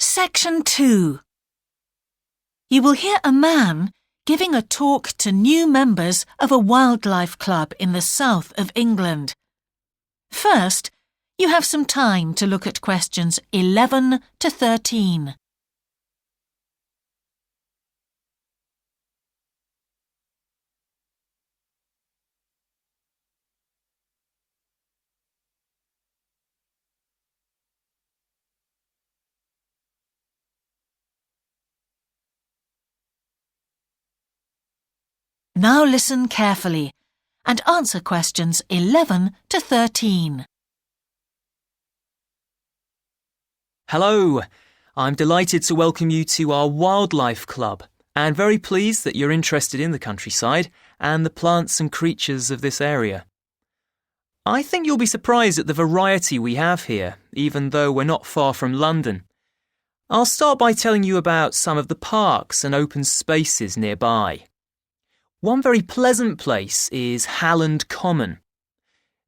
Section 2. You will hear a man giving a talk to new members of a wildlife club in the south of England. First, you have some time to look at questions 11 to 13. Now listen carefully and answer questions 11 to 13. Hello, I'm delighted to welcome you to our wildlife club and very pleased that you're interested in the countryside and the plants and creatures of this area. I think you'll be surprised at the variety we have here, even though we're not far from London. I'll start by telling you about some of the parks and open spaces nearby. One very pleasant place is Halland Common.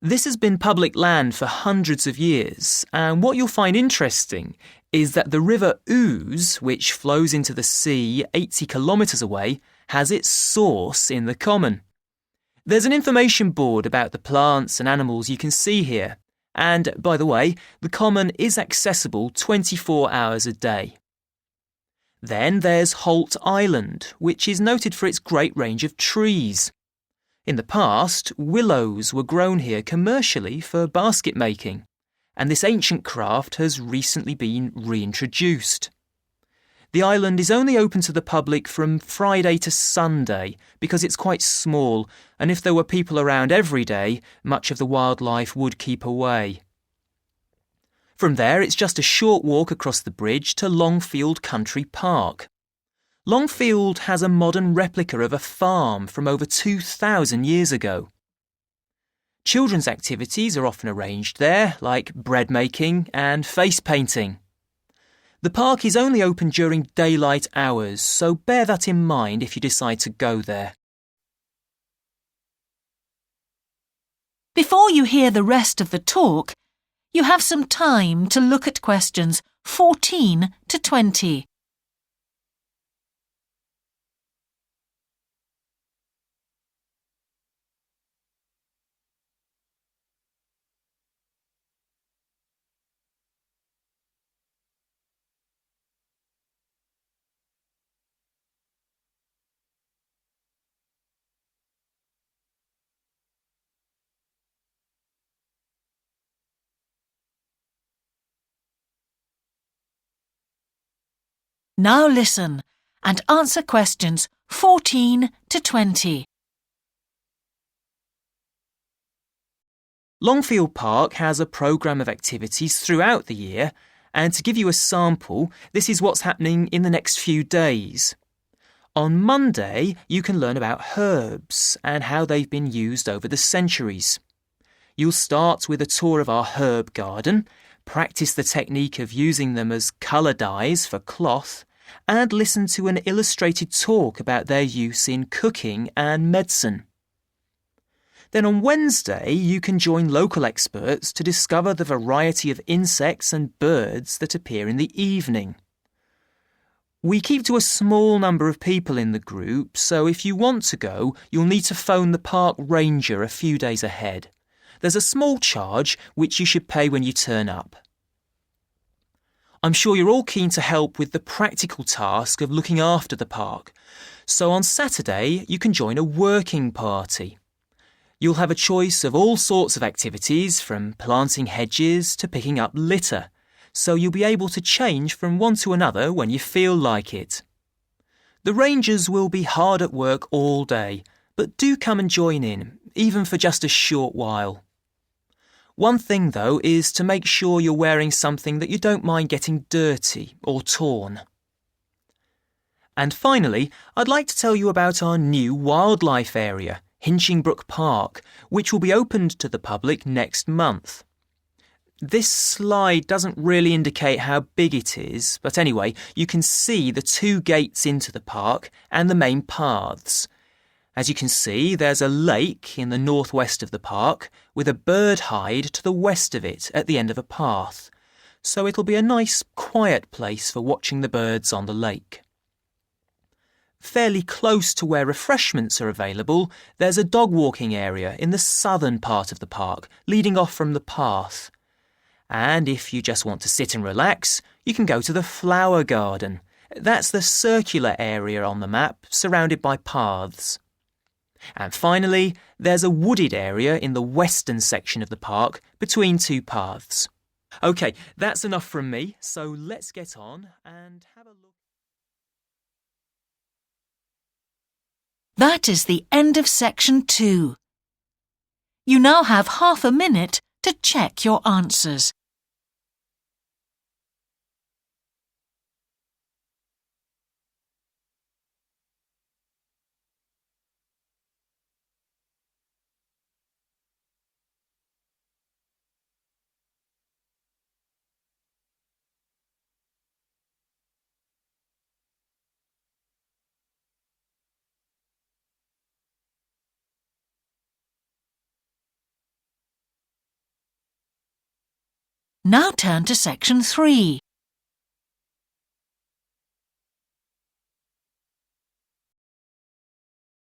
This has been public land for hundreds of years, and what you'll find interesting is that the River Ouse, which flows into the sea 80 kilometres away, has its source in the common. There's an information board about the plants and animals you can see here, and, by the way, the common is accessible 24 hours a day. Then there's Holt Island, which is noted for its great range of trees. In the past, willows were grown here commercially for basket making, and this ancient craft has recently been reintroduced. The island is only open to the public from Friday to Sunday because it's quite small, and if there were people around every day, much of the wildlife would keep away. From there, it's just a short walk across the bridge to Longfield Country Park. Longfield has a modern replica of a farm from over 2,000 years ago. Children's activities are often arranged there, like bread making and face painting. The park is only open during daylight hours, so bear that in mind if you decide to go there. Before you hear the rest of the talk, you have some time to look at questions 14 to 20. Now listen and answer questions 14 to 20. Longfield Park has a programme of activities throughout the year, and to give you a sample, this is what's happening in the next few days. On Monday, you can learn about herbs and how they've been used over the centuries. You'll start with a tour of our herb garden, practice the technique of using them as colour dyes for cloth, and listen to an illustrated talk about their use in cooking and medicine. Then on Wednesday, you can join local experts to discover the variety of insects and birds that appear in the evening. We keep to a small number of people in the group, so if you want to go, you'll need to phone the park ranger a few days ahead. There's a small charge which you should pay when you turn up. I'm sure you're all keen to help with the practical task of looking after the park, so on Saturday you can join a working party. You'll have a choice of all sorts of activities, from planting hedges to picking up litter, so you'll be able to change from one to another when you feel like it. The rangers will be hard at work all day, but do come and join in, even for just a short while. One thing, though, is to make sure you're wearing something that you don't mind getting dirty or torn. And finally, I'd like to tell you about our new wildlife area, Hinchingbrook Park, which will be opened to the public next month. This slide doesn't really indicate how big it is, but anyway, you can see the two gates into the park and the main paths. As you can see, there's a lake in the northwest of the park with a bird hide to the west of it at the end of a path. so it'll be a nice, quiet place for watching the birds on the lake. Fairly close to where refreshments are available, there's a dog walking area in the southern part of the park, leading off from the path. And if you just want to sit and relax, you can go to the flower garden. That's the circular area on the map, surrounded by paths. And finally, there's a wooded area in the western section of the park, between two paths. OK, that's enough from me, so let's get on and have a look. That is the end of section 2. You now have half a minute to check your answers. Now turn to section 3.